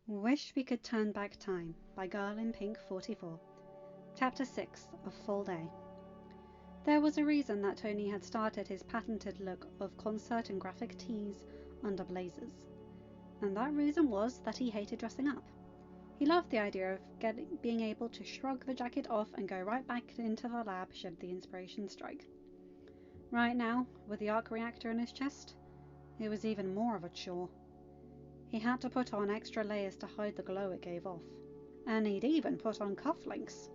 Wish We Could Turn Back Time by Girlinpink44. Chapter 6 of Full Day. There was a reason that Tony had started his patented look of concert and graphic tees under blazers. And that reason was that he hated dressing up. He loved the idea of being able to shrug the jacket off and go right back into the lab should the inspiration strike. Right now, with the arc reactor in his chest, it was even more of a chore. He had to put on extra layers to hide the glow it gave off, and he'd even put on cufflinks.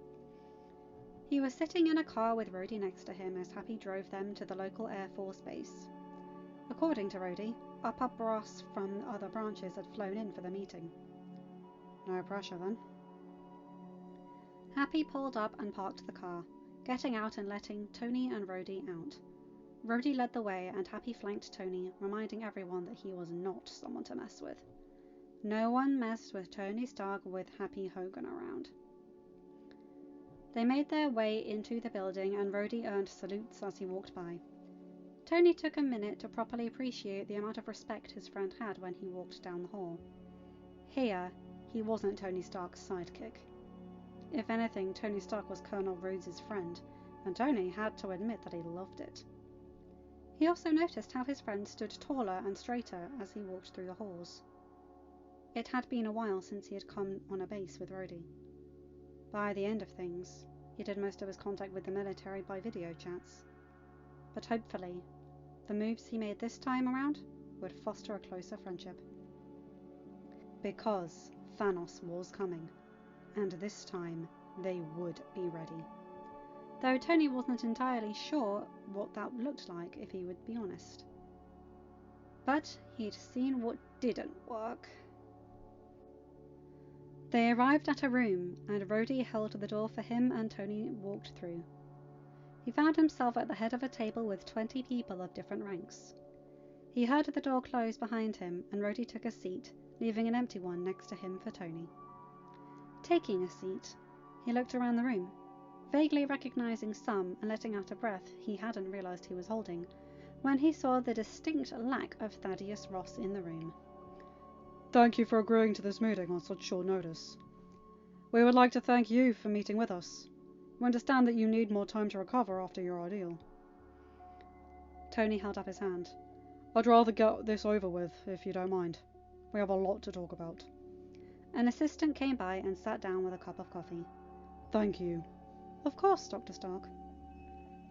He was sitting in a car with Rhodey next to him as Happy drove them to the local Air Force base. According to Rhodey, upper brass from other branches had flown in for the meeting. No pressure then. Happy pulled up and parked the car, getting out and letting Tony and Rhodey out. Rhodey led the way and Happy flanked Tony, reminding everyone that he was not someone to mess with. No one messed with Tony Stark with Happy Hogan around. They made their way into the building and Rhodey earned salutes as he walked by. Tony took a minute to properly appreciate the amount of respect his friend had when he walked down the hall. Here, he wasn't Tony Stark's sidekick. If anything, Tony Stark was Colonel Rhodes's friend, and Tony had to admit that he loved it. He also noticed how his friend stood taller and straighter as he walked through the halls. It had been a while since he had come on a base with Rhodey. By the end of things, he did most of his contact with the military by video chats. But hopefully, the moves he made this time around would foster a closer friendship. Because Thanos was coming, and this time they would be ready. Though Tony wasn't entirely sure what that looked like, if he would be honest. But he'd seen what didn't work. They arrived at a room, and Rhodey held the door for him and Tony walked through. He found himself at the head of a table with 20 people of different ranks. He heard the door close behind him, and Rhodey took a seat, leaving an empty one next to him for Tony. Taking a seat, he looked around the room, vaguely recognizing some and letting out a breath he hadn't realized he was holding, when he saw the distinct lack of Thaddeus Ross in the room. Thank you for agreeing to this meeting on such short notice. We would like to thank you for meeting with us. We understand that you need more time to recover after your ordeal. Tony held up his hand. I'd rather get this over with, if you don't mind. We have a lot to talk about. An assistant came by and sat down with a cup of coffee. Thank you. Of course, Dr. Stark.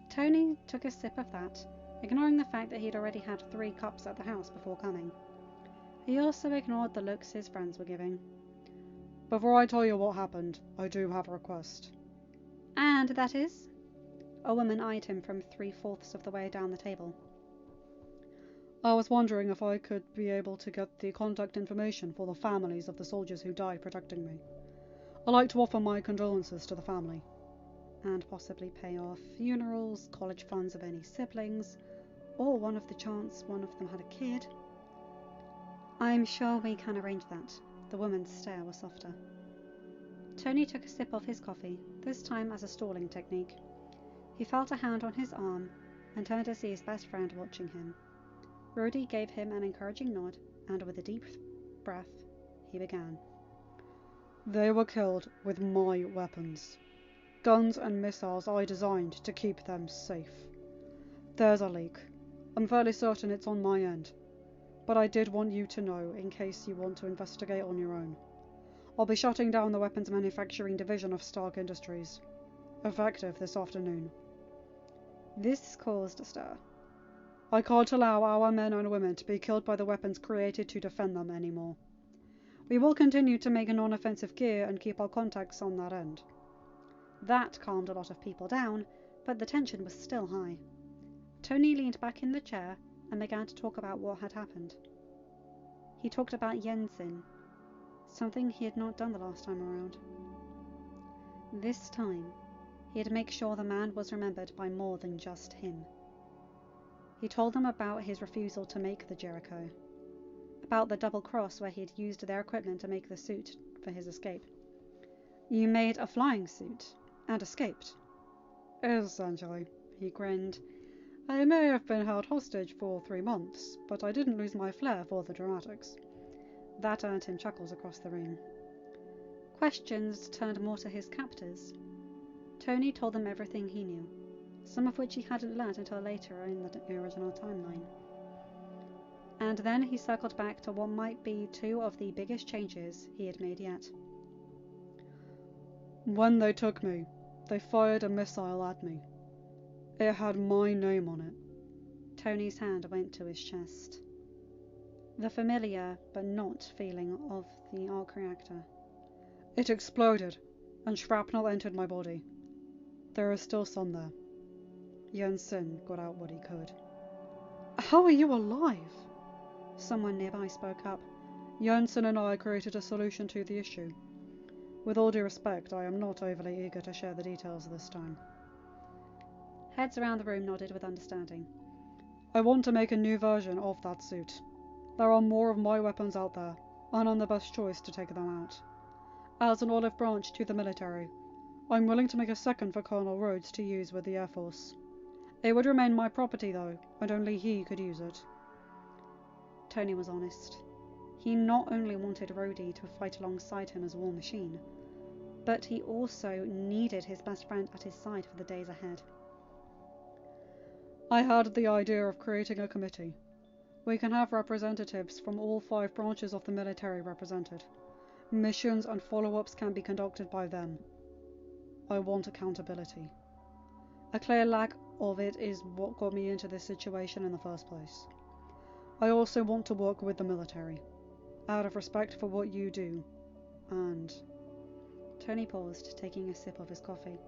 Tony took a sip of that, ignoring the fact that he'd already had 3 cups at the house before coming. He also ignored the looks his friends were giving. Before I tell you what happened, I do have a request. And that is? A woman eyed him from 3/4 of the way down the table. I was wondering if I could be able to get the contact information for the families of the soldiers who died protecting me. I'd like to offer my condolences to the family. And possibly pay off funerals, college funds of any siblings, or one of the chance one of them had a kid. I'm sure we can arrange that. The woman's stare was softer. Tony took a sip of his coffee, this time as a stalling technique. He felt a hand on his arm and turned to see his best friend watching him. Rhodey gave him an encouraging nod, and with a deep breath, he began. They were killed with my weapons. Guns and missiles I designed to keep them safe. There's a leak. I'm fairly certain it's on my end. But I did want you to know in case you want to investigate on your own. I'll be shutting down the weapons manufacturing division of Stark Industries. Effective this afternoon. This caused a stir. I can't allow our men and women to be killed by the weapons created to defend them anymore. We will continue to make non-offensive gear and keep our contacts on that end. That calmed a lot of people down, but the tension was still high. Tony leaned back in the chair and began to talk about what had happened. He talked about Jensen, something he had not done the last time around. This time, he'd make sure the man was remembered by more than just him. He told them about his refusal to make the Jericho, about the double cross where he'd used their equipment to make the suit for his escape. You made a flying suit and escaped? Essentially, he grinned. I may have been held hostage for 3 months, but I didn't lose my flair for the dramatics. That earned him chuckles across the room. Questions turned more to his captors. Tony told them everything he knew, some of which he hadn't learnt until later in the original timeline. And then he circled back to what might be two of the biggest changes he had made yet. When they took me, they fired a missile at me. It had my name on it. Tony's hand went to his chest. The familiar but not feeling of the arc reactor. It exploded, and shrapnel entered my body. There is still some there. Jensen got out what he could. How are you alive? Someone nearby spoke up. Jensen and I created a solution to the issue. With all due respect, I am not overly eager to share the details this time. Heads around the room nodded with understanding. I want to make a new version of that suit. There are more of my weapons out there, and I'm the best choice to take them out. As an olive branch to the military, I'm willing to make a second for Colonel Rhodes to use with the Air Force. It would remain my property though, and only he could use it. Tony was honest. He not only wanted Rhodey to fight alongside him as War Machine, but he also needed his best friend at his side for the days ahead. I had the idea of creating a committee. We can have representatives from all 5 branches of the military represented. Missions and follow-ups can be conducted by them. I want accountability. A clear lack of it is what got me into this situation in the first place. I also want to work with the military, out of respect for what you do, and... Tony paused, taking a sip of his coffee.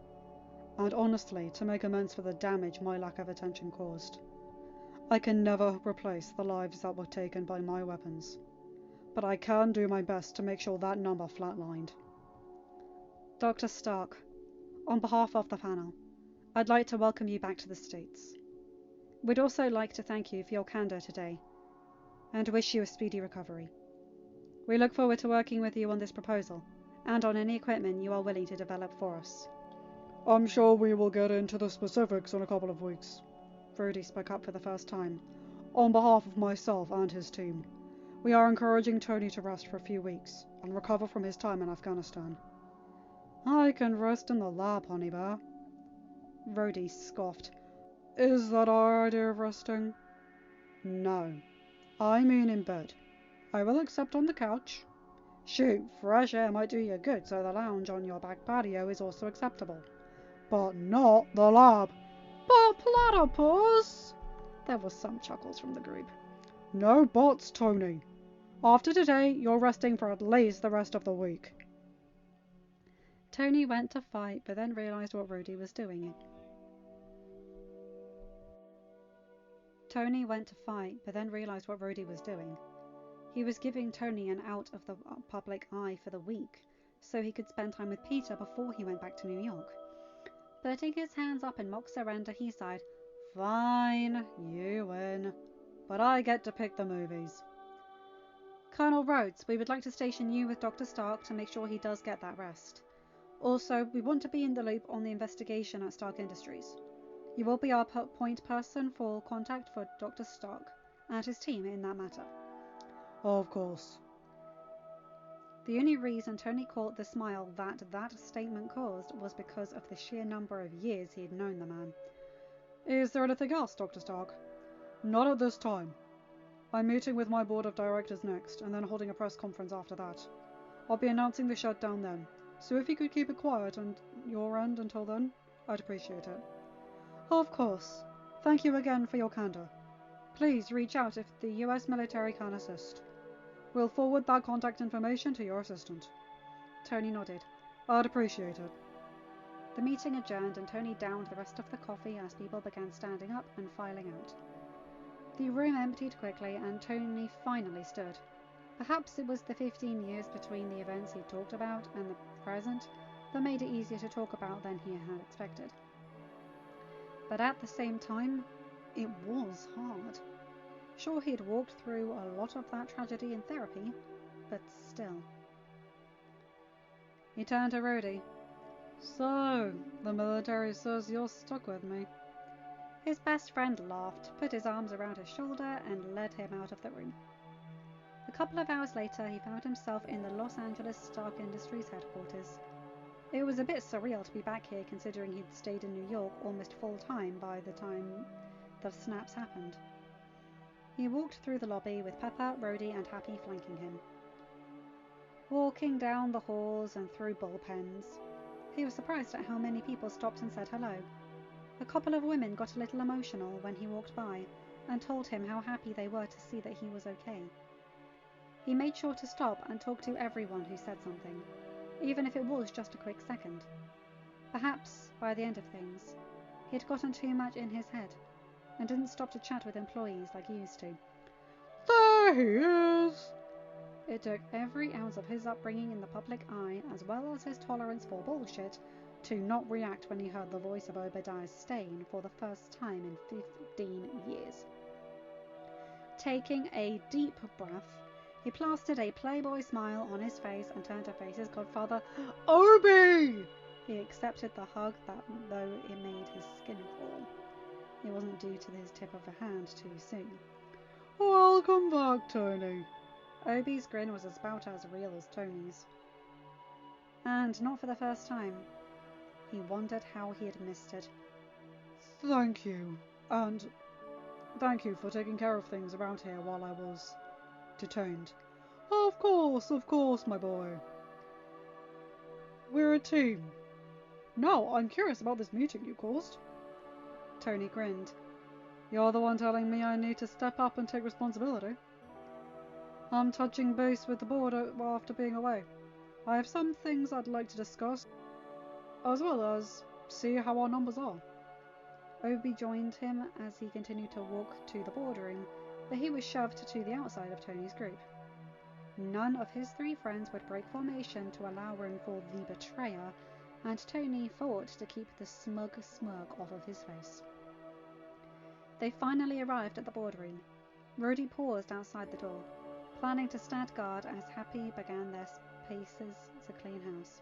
And honestly, to make amends for the damage my lack of attention caused. I can never replace the lives that were taken by my weapons, but I can do my best to make sure that number flatlined. Dr. Stark, on behalf of the panel, I'd like to welcome you back to the States. We'd also like to thank you for your candor today, and wish you a speedy recovery. We look forward to working with you on this proposal, and on any equipment you are willing to develop for us. I'm sure we will get into the specifics in a couple of weeks. Rhodey spoke up for the first time, on behalf of myself and his team. We are encouraging Tony to rest for a few weeks, and recover from his time in Afghanistan. I can rest in the lab, honey bear. Rhodey scoffed. Is that our idea of resting? No. I mean in bed. I will accept on the couch. Shoot, fresh air might do you good, so the lounge on your back patio is also acceptable. But not the lab. But platypus! There was some chuckles from the group. No buts, Tony. After today, you're resting for at least the rest of the week. Tony went to fight, but then realised what Rhodey was doing. He was giving Tony an out of the public eye for the week, so he could spend time with Peter before he went back to New York. Putting his hands up in mock surrender, he sighed, Fine, you win. But I get to pick the movies. Colonel Rhodes, we would like to station you with Dr. Stark to make sure he does get that rest. Also, we want to be in the loop on the investigation at Stark Industries. You will be our point person for contact for Dr. Stark and his team in that matter. Of course. The only reason Tony caught the smile that statement caused was because of the sheer number of years he had known the man. Is there anything else, Dr. Stark? Not at this time. I'm meeting with my board of directors next, and then holding a press conference after that. I'll be announcing the shutdown then, so if you could keep it quiet on your end until then, I'd appreciate it. Of course. Thank you again for your candor. Please reach out if the US military can assist. We'll forward that contact information to your assistant. Tony nodded. I'd appreciate it. The meeting adjourned and Tony downed the rest of the coffee as people began standing up and filing out. The room emptied quickly and Tony finally stood. Perhaps it was the 15 years between the events he talked about and the present that made it easier to talk about than he had expected. But at the same time, it was hard. Sure, he'd walked through a lot of that tragedy in therapy, but still. He turned to Rhodey. So, the military says you're stuck with me. His best friend laughed, put his arms around his shoulder, and led him out of the room. The couple of hours later, he found himself in the Los Angeles Stark Industries headquarters. It was a bit surreal to be back here considering he'd stayed in New York almost full time by the time the snaps happened. He walked through the lobby with Pepper, Rhodey and Happy flanking him. Walking down the halls and through bullpens, he was surprised at how many people stopped and said hello. A couple of women got a little emotional when he walked by and told him how happy they were to see that he was okay. He made sure to stop and talk to everyone who said something, even if it was just a quick second. Perhaps, by the end of things, he had gotten too much in his head and didn't stop to chat with employees like he used to. There he is! It took every ounce of his upbringing in the public eye, as well as his tolerance for bullshit, to not react when he heard the voice of Obadiah Stane for the first time in 15 years. Taking a deep breath, he plastered a playboy smile on his face and turned to face his godfather. Obi! He accepted the hug, that though it made his skin crawl. It wasn't due to his tip of the hand too soon. Welcome back, Tony. Obi's grin was about as real as Tony's. And not for the first time. He wondered how he had missed it. Thank you. And thank you for taking care of things around here while I was detained. Of course, my boy. We're a team. Now, I'm curious about this meeting you caused. Tony grinned. You're the one telling me I need to step up and take responsibility. I'm touching base with the board after being away. I have some things I'd like to discuss, as well as see how our numbers are. Obi joined him as he continued to walk to the boardroom, but he was shoved to the outside of Tony's group. None of his three friends would break formation to allow room for the betrayer, and Tony fought to keep the smug smirk off of his face. They finally arrived at the boardroom. Rhodey paused outside the door, planning to stand guard as Happy began their paces to clean house.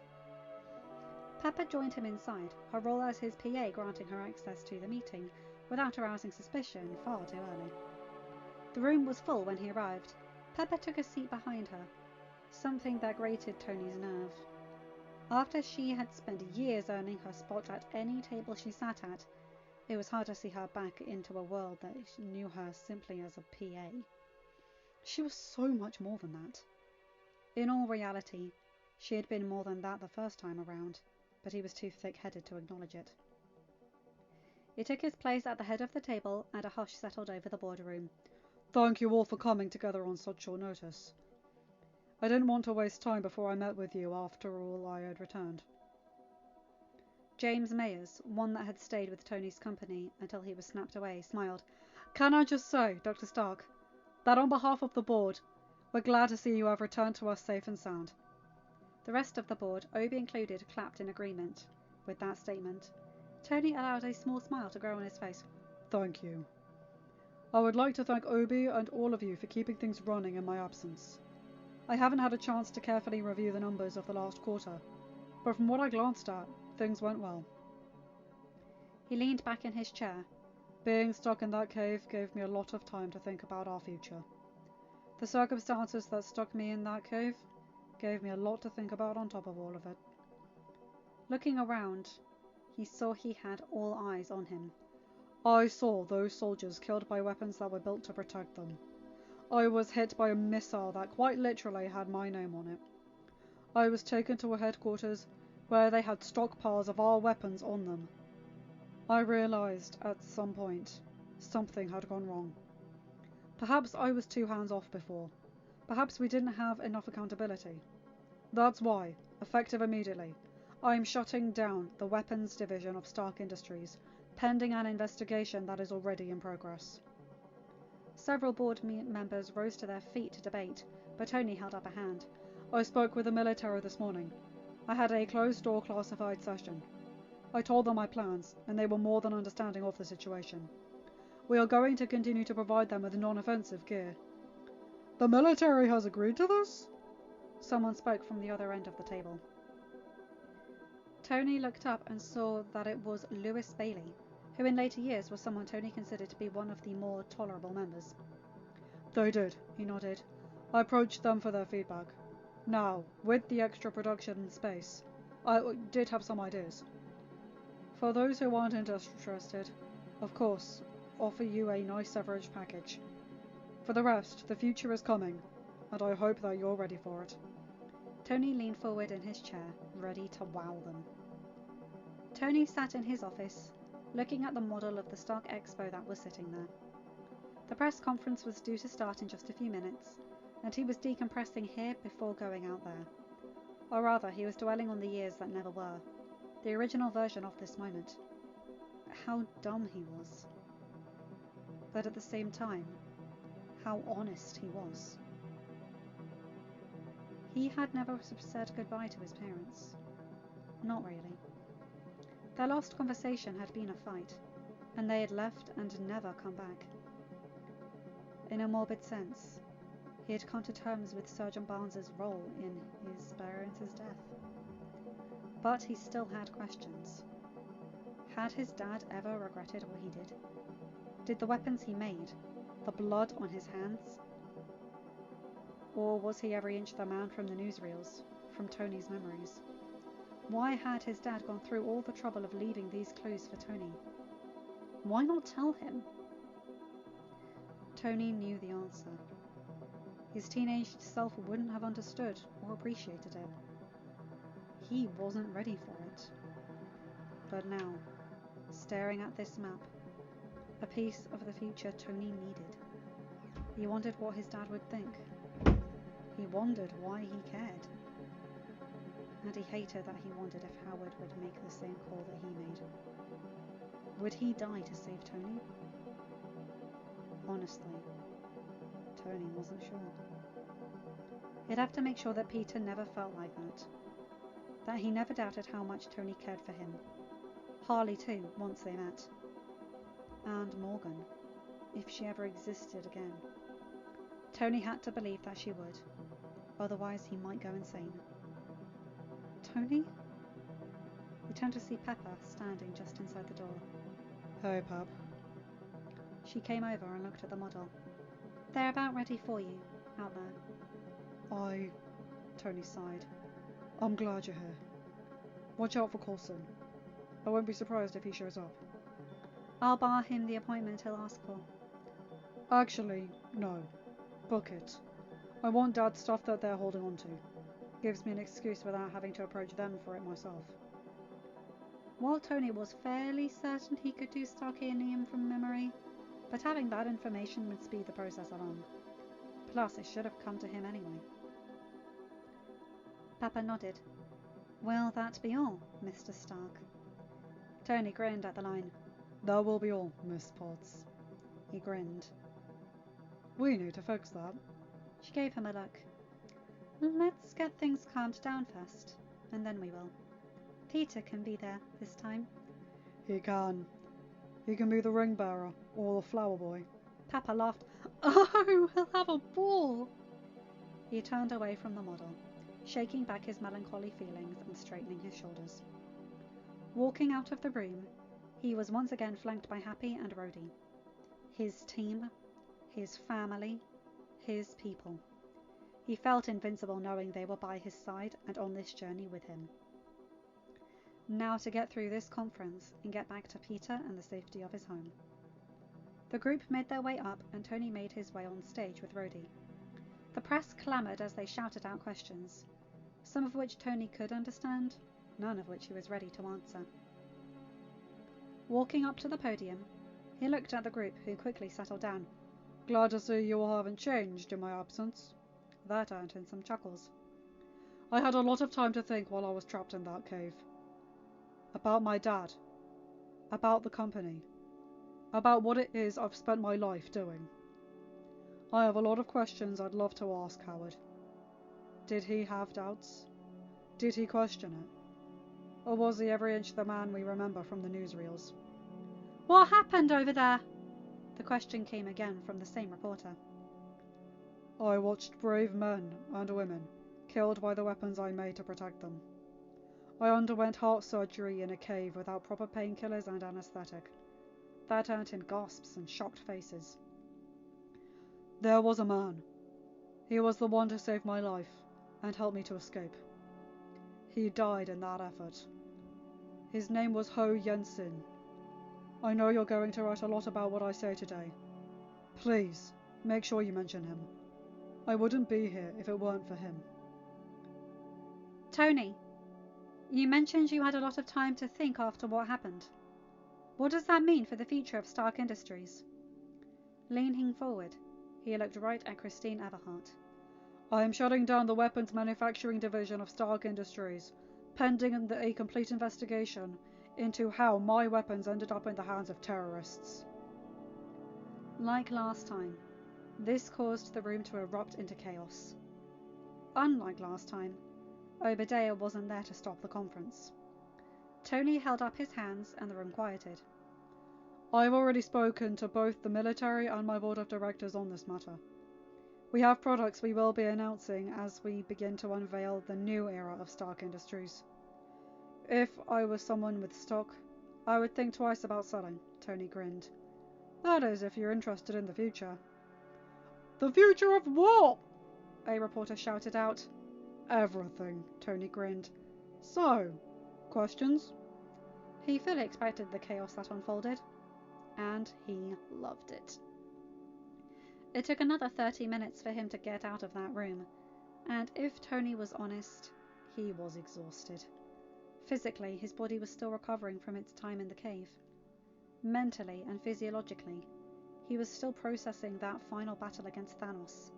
Pepper joined him inside, her role as his PA granting her access to the meeting without arousing suspicion far too early. The room was full when he arrived. Pepper took a seat behind her, something that grated Tony's nerve. After she had spent years earning her spot at any table she sat at, it was hard to see her back into a world that knew her simply as a PA. She was so much more than that. In all reality, she had been more than that the first time around, but he was too thick-headed to acknowledge it. He took his place at the head of the table, and a hush settled over the boardroom. Thank you all for coming together on such short notice. I didn't want to waste time before I met with you after all I had returned. James Mayers, one that had stayed with Tony's company until he was snapped away, smiled. Can I just say, Dr. Stark, that on behalf of the board, we're glad to see you have returned to us safe and sound. The rest of the board, Obi included, clapped in agreement with that statement. Tony allowed a small smile to grow on his face. Thank you. I would like to thank Obi and all of you for keeping things running in my absence. I haven't had a chance to carefully review the numbers of the last quarter, but from what I glanced at, things went well. He leaned back in his chair. Being stuck in that cave gave me a lot of time to think about our future. The circumstances that stuck me in that cave gave me a lot to think about on top of all of it. Looking around, he saw he had all eyes on him. I saw those soldiers killed by weapons that were built to protect them. I was hit by a missile that quite literally had my name on it. I was taken to a headquarters where they had stockpiles of our weapons on them. I realized at some point something had gone wrong. Perhaps I was too hands-off before. Perhaps we didn't have enough accountability. That's why, effective immediately, I am shutting down the weapons division of Stark Industries, pending an investigation that is already in progress. Several board members rose to their feet to debate, but Tony held up a hand. I spoke with the military this morning. I had a closed-door classified session. I told them my plans, and they were more than understanding of the situation. We are going to continue to provide them with non-offensive gear. The military has agreed to this? Someone spoke from the other end of the table. Tony looked up and saw that it was Lewis Bailey, who in later years was someone Tony considered to be one of the more tolerable members. They did, he nodded. I approached them for their feedback. Now, with the extra production and space, I did have some ideas. For those who aren't interested, of course, offer you a nice severance package. For the rest, the future is coming, and I hope that you're ready for it. Tony leaned forward in his chair, ready to wow them. Tony sat in his office, looking at the model of the Stark Expo that was sitting there. The press conference was due to start in just a few minutes, and he was decompressing here before going out there. Or rather, he was dwelling on the years that never were, the original version of this moment. How dumb he was. But at the same time, how honest he was. He had never said goodbye to his parents. Not really. Their last conversation had been a fight, and they had left and never come back. In a morbid sense, he had come to terms with Sergeant Barnes's role in his parents' death. But he still had questions. Had his dad ever regretted what he did? Did the weapons he made, the blood on his hands? Or was he every inch the man from the newsreels, from Tony's memories? Why had his dad gone through all the trouble of leaving these clues for Tony? Why not tell him? Tony knew the answer. His teenage self wouldn't have understood or appreciated it. He wasn't ready for it. But now, staring at this map, a piece of the future Tony needed, he wondered what his dad would think. He wondered why he cared. And he hated that he wondered if Howard would make the same call that he made. Would he die to save Tony? Honestly, Tony wasn't sure. He'd have to make sure that Peter never felt like that he never doubted how much Tony cared for him. Harley too, once they met. And Morgan, if she ever existed again. Tony had to believe that she would, otherwise he might go insane. Tony? He turned to see Pepper standing just inside the door. Hey, Pep. She came over and looked at the model. They're about ready for you, out there. Tony sighed. I'm glad you're here. Watch out for Coulson. I won't be surprised if he shows up. I'll bar him the appointment he'll ask for. Actually, no. Book it. I want Dad's stuff that they're holding on to. Gives me an excuse without having to approach them for it myself. While Tony was fairly certain he could do Starkanium from memory, but having that information would speed the process along. Plus, it should have come to him anyway. Pepper nodded. Will that be all, Mr. Stark? Tony grinned at the line. That will be all, Miss Potts. He grinned. We need to fix that. She gave him a look. Let's get things calmed down first, and then we will. Peter can be there this time. He can. He can be the ring bearer or the flower boy. Pepper laughed. Oh, he'll have a ball! He turned away from the model, shaking back his melancholy feelings and straightening his shoulders. Walking out of the room, he was once again flanked by Happy and Rhodey. His team, his family, his people. He felt invincible knowing they were by his side and on this journey with him. Now to get through this conference and get back to Peter and the safety of his home. The group made their way up and Tony made his way on stage with Rhodey. The press clamoured as they shouted out questions, some of which Tony could understand, none of which he was ready to answer. Walking up to the podium, he looked at the group, who quickly settled down. Glad to see you all haven't changed in my absence. That earned him some chuckles. I had a lot of time to think while I was trapped in that cave. About my dad. About the company. About what it is I've spent my life doing. I have a lot of questions I'd love to ask Howard. Did he have doubts? Did he question it? Or was he every inch the man we remember from the newsreels? What happened over there? The question came again from the same reporter. I watched brave men and women killed by the weapons I made to protect them. I underwent heart surgery in a cave without proper painkillers and anaesthetic. That earned him gasps and shocked faces. There was a man. He was the one to save my life and help me to escape. He died in that effort. His name was Ho Yensin. I know you're going to write a lot about what I say today. Please, make sure you mention him. I wouldn't be here if it weren't for him. Tony, you mentioned you had a lot of time to think after what happened. What does that mean for the future of Stark Industries? Leaning forward, he looked right at Christine Everhart. I am shutting down the weapons manufacturing division of Stark Industries, pending a complete investigation into how my weapons ended up in the hands of terrorists. Like last time, this caused the room to erupt into chaos. Unlike last time, Obadiah wasn't there to stop the conference. Tony held up his hands and the room quieted. I've already spoken to both the military and my board of directors on this matter. We have products we will be announcing as we begin to unveil the new era of Stark Industries. If I was someone with stock, I would think twice about selling, Tony grinned. That is, if you're interested in the future. The future of what? A reporter shouted out. Everything, Tony grinned. So, questions? He fully expected the chaos that unfolded, and he loved it. It took another 30 minutes for him to get out of that room, and if Tony was honest, he was exhausted. Physically, his body was still recovering from its time in the cave. Mentally and physiologically, he was still processing that final battle against Thanos,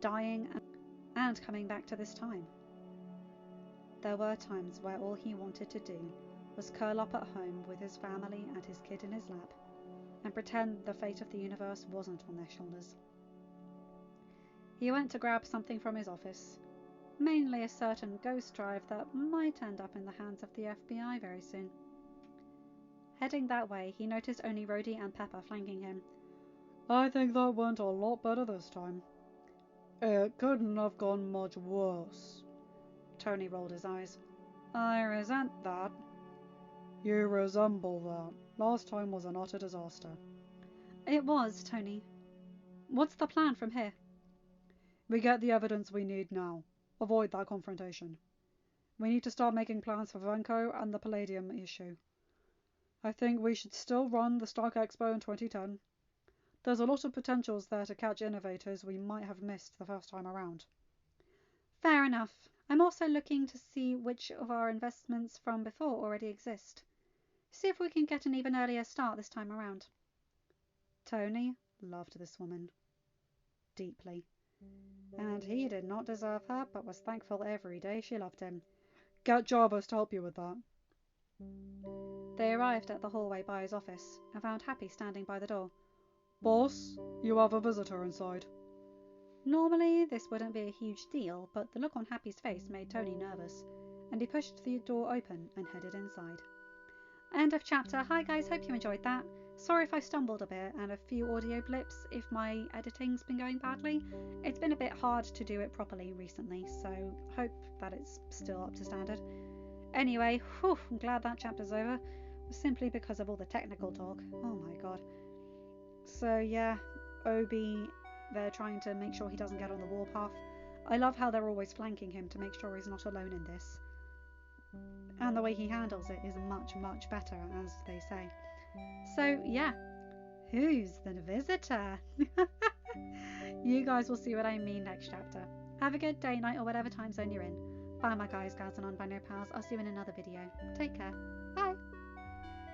dying and coming back to this time. There were times where all he wanted to do was curl up at home with his family and his kid in his lap, and pretend the fate of the universe wasn't on their shoulders. He went to grab something from his office, mainly a certain ghost drive that might end up in the hands of the FBI very soon. Heading that way, he noticed only Rhodey and Pepper flanking him. I think that went a lot better this time. It couldn't have gone much worse. Tony rolled his eyes. I resent that. You resemble that. Last time was an utter disaster. It was, Tony. What's the plan from here? We get the evidence we need now. Avoid that confrontation. We need to start making plans for Vanco and the Palladium issue. I think we should still run the Stark Expo in 2010. There's a lot of potentials there to catch innovators we might have missed the first time around. Fair enough. I'm also looking to see which of our investments from before already exist. See if we can get an even earlier start this time around. Tony loved this woman deeply, and he did not deserve her, but was thankful every day she loved him. Get Jarvis to help you with that. They arrived at the hallway by his office and found Happy standing by the door. Boss, you have a visitor inside. Normally this wouldn't be a huge deal, but the look on Happy's face made Tony nervous, and he pushed the door open and headed inside. End of chapter. Hi guys, hope you enjoyed that. Sorry if I stumbled a bit and a few audio blips if my editing's been going badly. It's been a bit hard to do it properly recently, so hope that it's still up to standard. Anyway, I'm glad that chapter's over, simply because of all the technical talk. Oh my god. So yeah, Obi, they're trying to make sure he doesn't get on the warpath. I love how they're always flanking him to make sure he's not alone in this. And the way he handles it is much, much better, as they say. So yeah, who's the visitor? You guys will see what I mean next chapter. Have a good day, night, or whatever time zone you're in. Bye my guys, gals, and non-binary pals. I'll see you in another video. Take care. Bye.